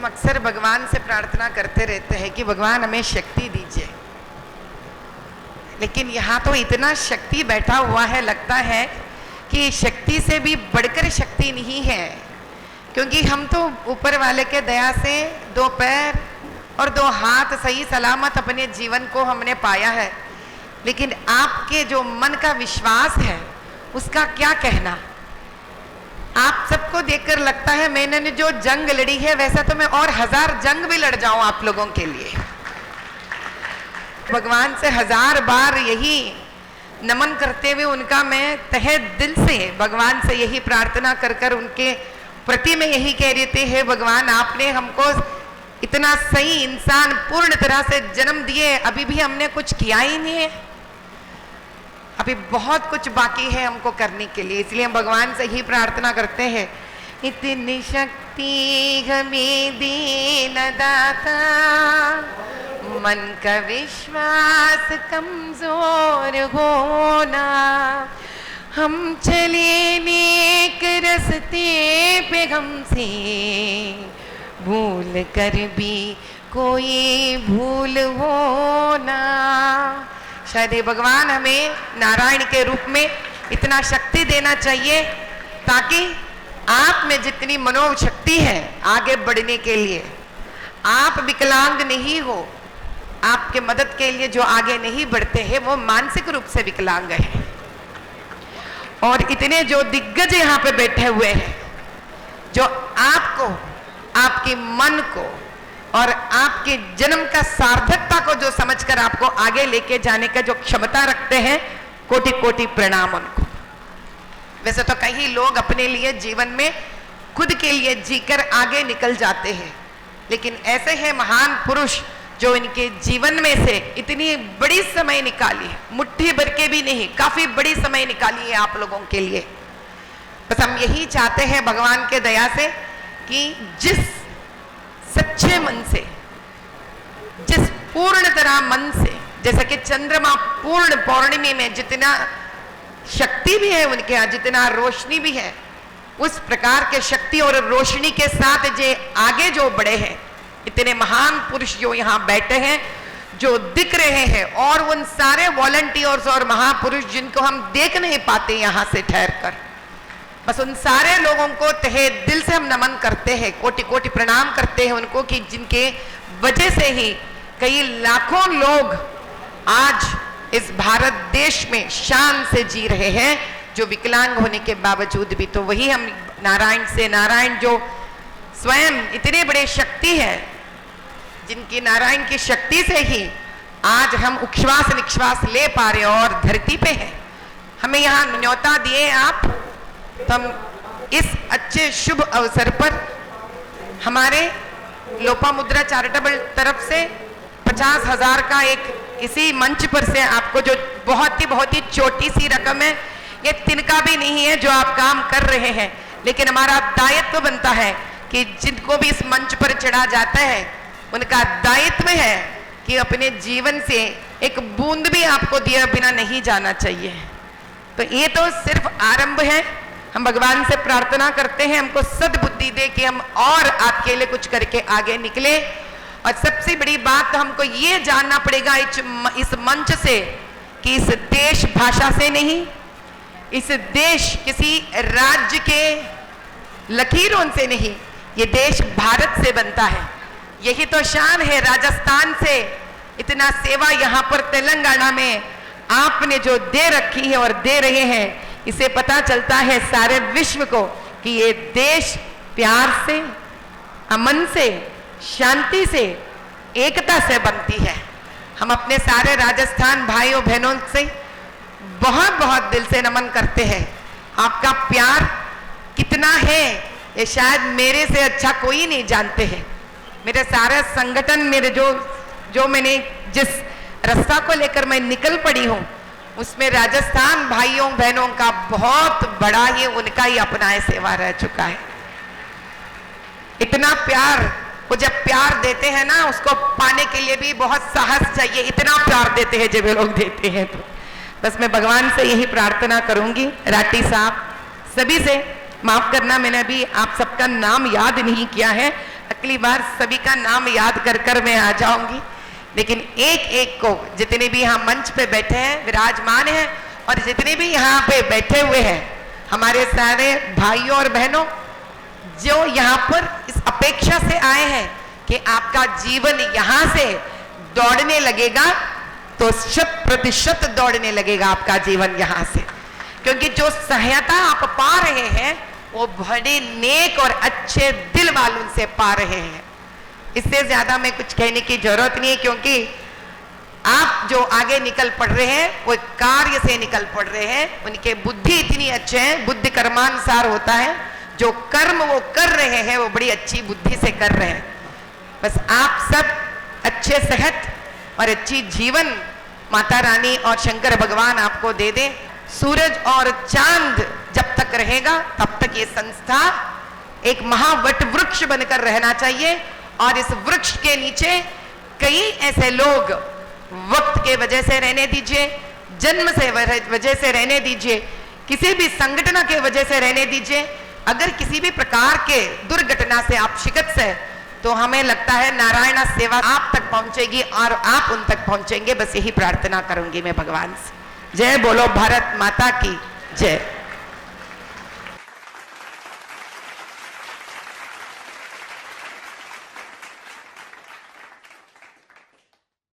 हम अक्सर भगवान से प्रार्थना करते रहते हैं कि भगवान हमें शक्ति दीजिए, लेकिन यहाँ तो इतना शक्ति बैठा हुआ है, लगता है कि शक्ति से भी बढ़कर शक्ति नहीं है, क्योंकि हम तो ऊपर वाले के दया से 2 पैर और 2 हाथ सही सलामत अपने जीवन को हमने पाया है, लेकिन आपके जो मन का विश्वास है उसका क्या कहना। आप सबको देखकर लगता है मैंने जो जंग लड़ी है वैसा तो मैं और 1000 जंग भी लड़ जाऊं आप लोगों के लिए। भगवान से 1000 बार यही नमन करते हुए उनका मैं तहे दिल से भगवान से यही प्रार्थना कर कर उनके प्रति में यही कह रही थी, हे भगवान आपने हमको इतना सही इंसान पूर्ण तरह से जन्म दिए, अभी भी हमने कुछ किया ही नहीं है, अभी बहुत कुछ बाकी है हमको करने के लिए। इसलिए हम भगवान से ही प्रार्थना करते हैं, इतनी शक्ति हमें देना दाता, मन का विश्वास कमजोर होना, हम चले नेक रस्ते पे हमसे भूल कर भी कोई भूल होना। शायद ये भगवान हमें नारायण के रूप में इतना शक्ति देना चाहिए ताकि आप में जितनी मनोशक्ति है आगे बढ़ने के लिए, आप विकलांग नहीं हो, आपके मदद के लिए जो आगे नहीं बढ़ते हैं वो मानसिक रूप से विकलांग है। और इतने जो दिग्गज यहाँ पे बैठे हुए हैं जो आपको, आपके मन को और आपके जन्म का सार्थकता को जो समझकर आपको आगे लेके जाने का जो क्षमता रखते हैं, कोटि कोटि प्रणाम उनको। वैसे तो कई लोग अपने लिए जीवन में खुद के लिए जीकर आगे निकल जाते हैं, लेकिन ऐसे हैं महान पुरुष जो इनके जीवन में से इतनी बड़ी समय निकाली है, मुट्ठी भर के भी नहीं, काफी बड़ी समय निकाली है आप लोगों के लिए। बस हम यही चाहते हैं भगवान के दया से कि जिस सच्चे मन से, जिस पूर्ण तरह मन से, जैसे कि चंद्रमा पूर्ण पौर्णिमा में जितना शक्ति भी है उनके यहाँ, जितना रोशनी भी है, उस प्रकार के शक्ति और रोशनी के साथ जो आगे जो बढ़े हैं इतने महान पुरुष जो यहाँ बैठे हैं, जो दिख रहे हैं, और उन सारे वॉलंटियर्स और महापुरुष जिनको हम देख नहीं पाते यहाँ से ठहर कर, बस उन सारे लोगों को तहे दिल से हम नमन करते हैं, कोटि कोटि प्रणाम करते हैं उनको कि जिनके वजह से ही कई लाखों लोग आज इस भारत देश में शान से जी रहे हैं, जो विकलांग होने के बावजूद भी। तो वही हम नारायण से, नारायण जो स्वयं इतने बड़े शक्ति है, जिनकी नारायण की शक्ति से ही आज हम उच्छ्वास निश्वास ले पा रहे और धरती पे है। हमें यहाँ न्योता दिए आप, तो हम इस अच्छे शुभ अवसर पर हमारे लोपामुद्रा चैरिटेबल तरफ से 50,000 का एक इसी मंच पर से आपको, जो बहुत ही छोटी सी रकम है, ये तिनका भी नहीं है जो आप काम कर रहे हैं, लेकिन हमारा दायित्व बनता है कि जिनको भी इस मंच पर चढ़ा जाता है उनका दायित्व है कि अपने जीवन से एक बूंद भी आपको दिए बिना नहीं जाना चाहिए। तो ये तो सिर्फ आरंभ है। हम भगवान से प्रार्थना करते हैं हमको सद्बुद्धि दे कि हम और आपके लिए कुछ करके आगे निकले। और सबसे बड़ी बात तो हमको ये जानना पड़ेगा इस मंच से कि इस देश भाषा से नहीं, इस देश किसी राज्य के लकीरों से नहीं, ये देश भारत से बनता है। यही तो शान है राजस्थान से इतना सेवा यहाँ पर तेलंगाना में आपने जो दे रखी है और दे रहे हैं, इसे पता चलता है सारे विश्व को कि ये देश प्यार से, अमन से, शांति से, एकता से बनती है। हम अपने सारे राजस्थान भाइयों बहनों से बहुत दिल से नमन करते हैं। आपका प्यार कितना है ये शायद मेरे से अच्छा कोई नहीं जानते हैं। मेरे सारे संगठन, मेरे जो मैंने जिस रास्ता को लेकर मैं निकल पड़ी हूँ, उसमें राजस्थान भाइयों बहनों का बहुत बड़ा ही उनका ही अपना सेवा रह चुका है। इतना प्यार, वो जब प्यार देते हैं ना, उसको पाने के लिए भी बहुत साहस चाहिए। इतना प्यार देते हैं जब वे लोग देते हैं। तो बस मैं भगवान से यही प्रार्थना करूंगी। राठी साहब सभी से माफ करना, मैंने अभी आप सबका नाम याद नहीं किया है। अगली बार सभी का नाम याद कर कर मैं आ जाऊंगी, लेकिन एक एक को, जितने भी यहाँ मंच पे बैठे हैं, विराजमान हैं, और जितने भी यहाँ पे बैठे हुए हैं हमारे सारे भाइयों और बहनों, जो यहाँ पर इस अपेक्षा से आए हैं कि आपका जीवन यहाँ से दौड़ने लगेगा, तो 100% दौड़ने लगेगा आपका जीवन यहाँ से, क्योंकि जो सहायता आप पा रहे हैं वो बड़े नेक और अच्छे दिल वालों से पा रहे हैं। इससे ज्यादा मैं कुछ कहने की जरूरत नहीं है, क्योंकि आप जो आगे निकल पड़ रहे हैं वो कार्य से निकल पड़ रहे हैं। उनके बुद्धि इतनी अच्छे हैं, बुद्धि कर्मानुसार होता है, जो कर्म वो कर रहे हैं वो बड़ी अच्छी बुद्धि से कर रहे हैं। बस आप सब अच्छे सेहत और अच्छी जीवन माता रानी और शंकर भगवान आपको दे दें। सूरज और चांद जब तक रहेगा तब तक ये संस्था एक महावट वृक्ष बनकर रहना चाहिए, और इस वृक्ष के नीचे कई ऐसे लोग वक्त के वजह से रहने दीजिए, जन्म से वजह से रहने दीजिए, किसी भी संगठन के वजह से रहने दीजिए, अगर किसी भी प्रकार के दुर्घटना से आप शिकस्त है तो हमें लगता है नारायण सेवा आप तक पहुंचेगी और आप उन तक पहुंचेंगे। बस यही प्रार्थना करूंगी मैं भगवान से। जय बोलो भारत माता की जय।